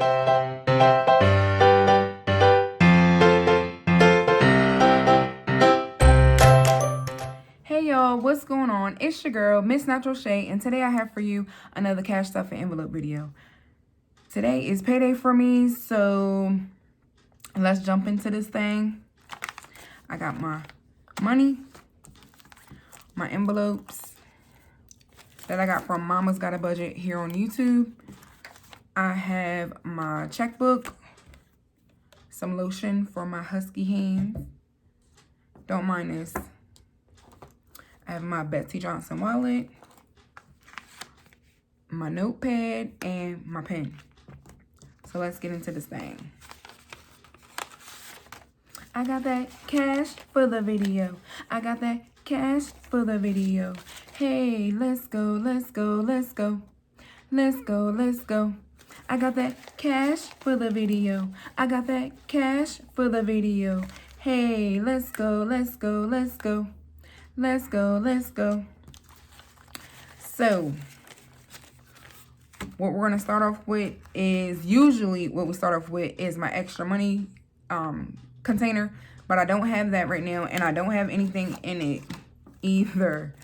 Hey y'all, what's going on? It's your girl, Missnaturalshay, and today I have for you another cash stuff and envelope video. Today is payday for me, so let's jump into this thing. I got my money, my envelopes that I got from Mama's Got a Budget here on YouTube. I have my checkbook, some lotion for my husky hands. Don't mind this. I have my Betsy Johnson wallet, my notepad, and my pen. So let's get into this thing. I got that cash for the video. I got that cash for the video. Hey, let's go, let's go, let's go. Let's go, let's go. I got that cash for the video. I got that cash for the video. Hey, let's go, let's go, let's go. Let's go, let's go. So, what we're going to start off with is, usually what we start off with is my extra money container. But I don't have that right now, and I don't have anything in it either.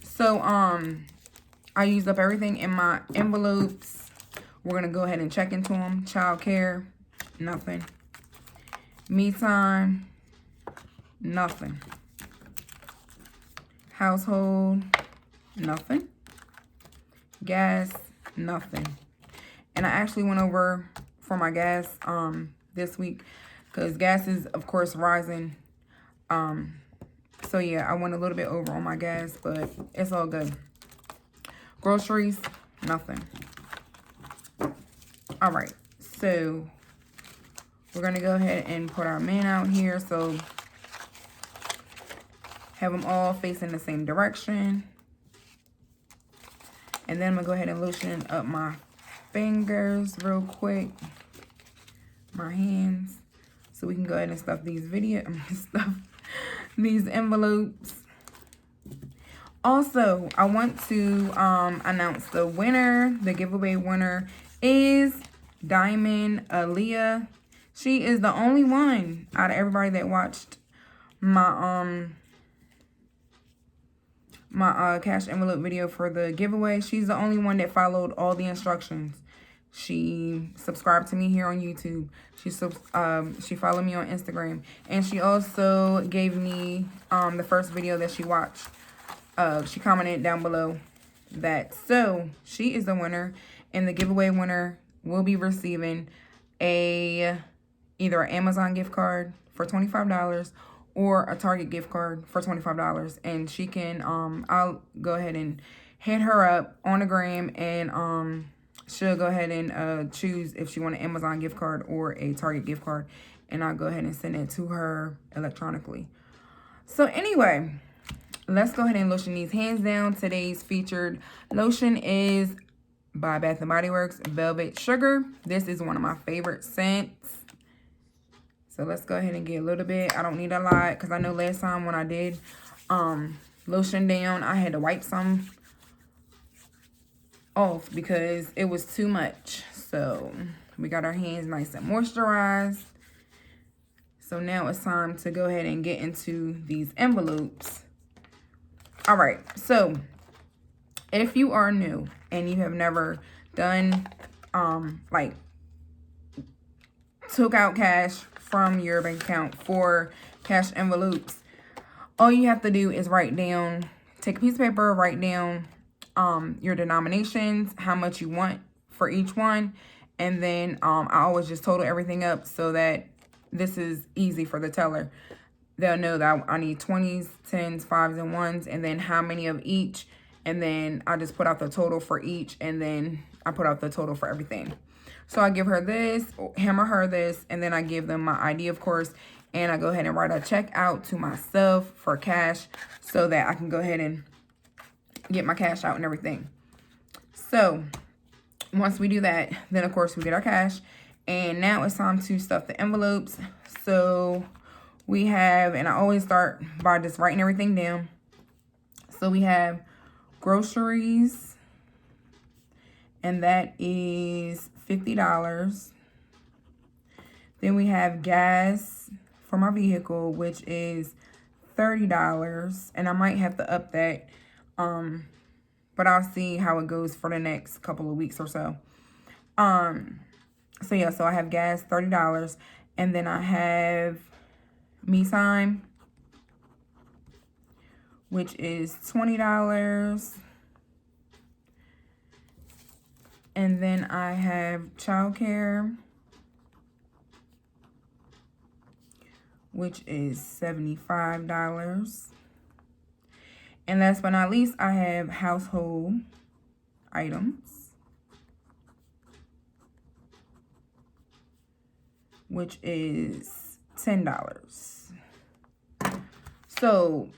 So, I used up everything in my envelopes. We're going to go ahead and check into them. Child care, nothing. Me time, nothing. Household, nothing. Gas, nothing. And I actually went over for my gas this week because gas is, of course, rising. So yeah, I went a little bit over on my gas, but it's all good. Groceries, nothing. All right, so we're gonna go ahead and put our man out here. So have them all facing the same direction. And then I'm gonna go ahead and lotion up my fingers real quick. My hands. So we can go ahead and stuff these these envelopes. Also, I want to announce the winner. The giveaway winner is Diamond Aaliyah. She is the only one out of everybody that watched my cash envelope video for the giveaway. She's the only one that followed all the instructions. She subscribed to me here on YouTube. She followed me on Instagram, and she also gave me the first video that she watched. She commented down below that. So she is the winner, and the giveaway winner will be receiving either an Amazon gift card for $25 or a Target gift card for $25. And she can, I'll go ahead and hit her up on the gram, and she'll go ahead and choose if she wants an Amazon gift card or a Target gift card. And I'll go ahead and send it to her electronically. So anyway, let's go ahead and lotion these hands down. Today's featured lotion is by Bath & Body Works Velvet Sugar. This is one of my favorite scents. So let's go ahead and get a little bit. I don't need a lot because I know last time when I did lotion down, I had to wipe some off because it was too much. So we got our hands nice and moisturized. So now it's time to go ahead and get into these envelopes. All right, so if you are new and you have never done like took out cash from your bank account for cash envelopes, all you have to do is take a piece of paper, write down your denominations, how much you want for each one, and then I always just total everything up so that this is easy for the teller. They'll know that I need 20s, 10s, 5s, and 1s, and then how many of each, and then I just put out the total for each, and then I put out the total for everything. So I give her this, him or her this, and then I give them my ID, of course, and I go ahead and write a check out to myself for cash so that I can go ahead and get my cash out and everything. So once we do that, then of course we get our cash, and now it's time to stuff the envelopes. So we have, and I always start by just writing everything down. So we have groceries, and that is $50. Then we have gas for my vehicle, which is $30. And I might have to up that. But I'll see how it goes for the next couple of weeks or so. So yeah, so I have gas, $30. And then I have me time, which is $20. And then I have childcare, which is $75. And last but not least, I have household items, which is $10. So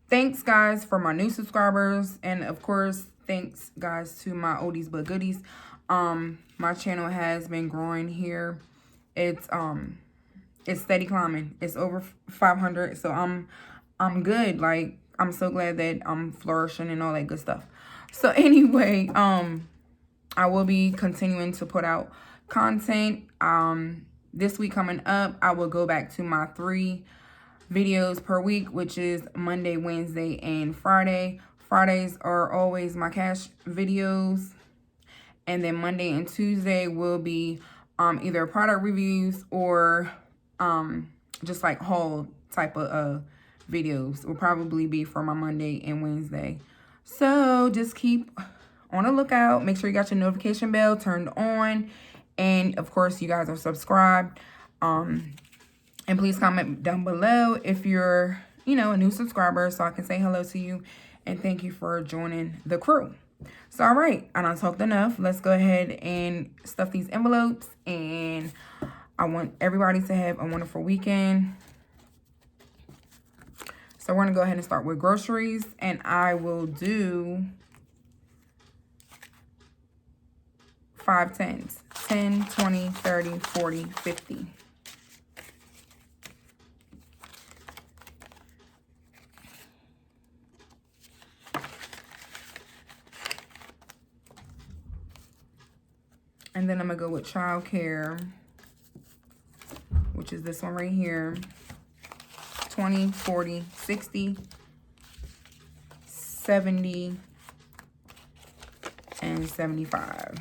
thanks guys for my new subscribers, and of course thanks guys to my oldies but goodies. My channel has been growing here. It's steady climbing. It's over 500, so I'm good. Like, I'm so glad that I'm flourishing and all that good stuff. So anyway, I will be continuing to put out content. This week coming up, I will go back to my 3 videos per week, which is Monday, Wednesday, and Friday. Fridays are always my cash videos. And then Monday and Tuesday will be either product reviews or just like haul type of videos. Will probably be for my Monday and Wednesday. So just keep on the lookout. Make sure you got your notification bell turned on. And of course, you guys are subscribed. And please comment down below if you're, you know, a new subscriber, so I can say hello to you. And thank you for joining the crew. So, all right, I done talked enough. Let's go ahead and stuff these envelopes. And I want everybody to have a wonderful weekend. So, we're going to go ahead and start with groceries. And I will do 5 tens. 10, 20, 30, 40, 50. And then I'm going to go with childcare, which is this one right here. 20, 40, 60, 70, and 75.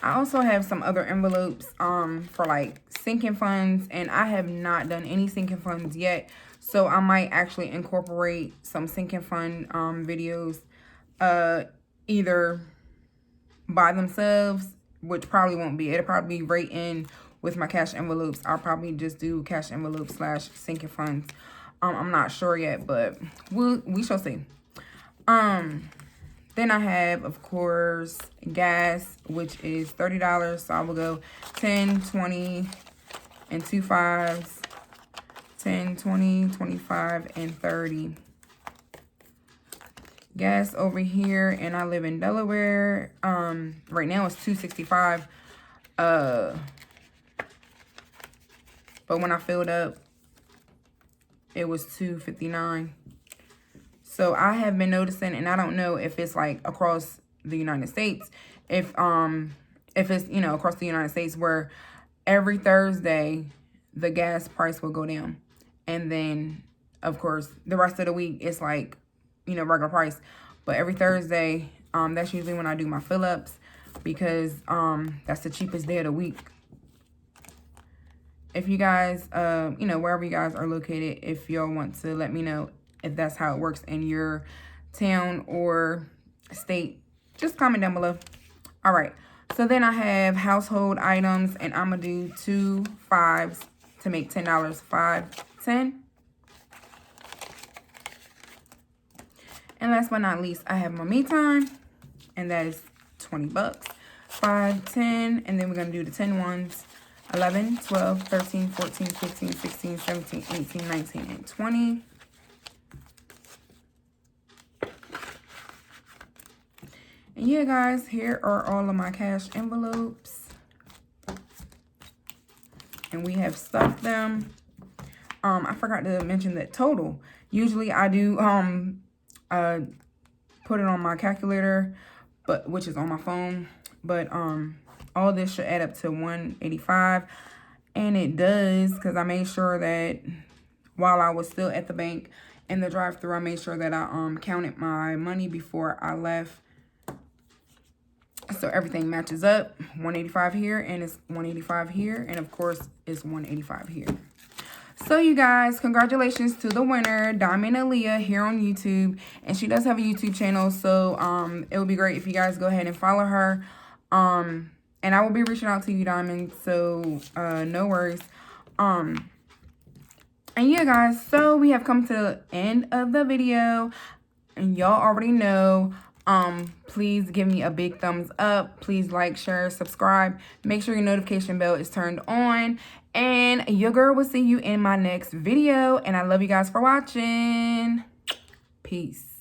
I also have some other envelopes for like sinking funds, and I have not done any sinking funds yet. So I might actually incorporate some sinking fund videos either by themselves, which probably won't be. It'll probably be right in with my cash envelopes. I'll probably just do cash envelopes / sinking funds. I'm not sure yet, but we shall see. Then I have, of course, gas, which is $30. So I will go 10, 20, and 2 5s. 10, 20, 25, and 30. Gas over here, and I live in Delaware. Right now it's $2.65. But when I filled up, it was $2.59. So I have been noticing, and I don't know if it's like across the United States, if it's, you know, across the United States, where every Thursday the gas price will go down. And then, of course, the rest of the week, it's like, you know, regular price. But every Thursday, that's usually when I do my fill-ups, because that's the cheapest day of the week. If you guys, you know, wherever you guys are located, if y'all want to let me know if that's how it works in your town or state, just comment down below. All right. So then I have household items, and I'm going to do 2 5s to make $10. 5, 10. And last but not least, I have my me time, and that is $20. 5, 10, and then we're going to do the 10 ones. 11, 12, 13, 14, 15, 16, 17, 18, 19, and 20. And yeah, guys, here are all of my cash envelopes. And we have stuffed them. I forgot to mention that total. Usually I do put it on my calculator, but which is on my phone. But all this should add up to 185, and it does, because I made sure that while I was still at the bank in the drive-thru, I made sure that I counted my money before I left. So everything matches up. 185 here, and it's 185 here, and of course it's 185 here. So you guys, congratulations to the winner, Diamond Aaliyah, here on YouTube. And she does have a YouTube channel, so it would be great if you guys go ahead and follow her. And I will be reaching out to you, Diamond, so no worries. And yeah, guys, so we have come to the end of the video, and y'all already know. Please give me a big thumbs up. Please like, share, subscribe. Make sure your notification bell is turned on. And your girl will see you in my next video. And I love you guys for watching. Peace.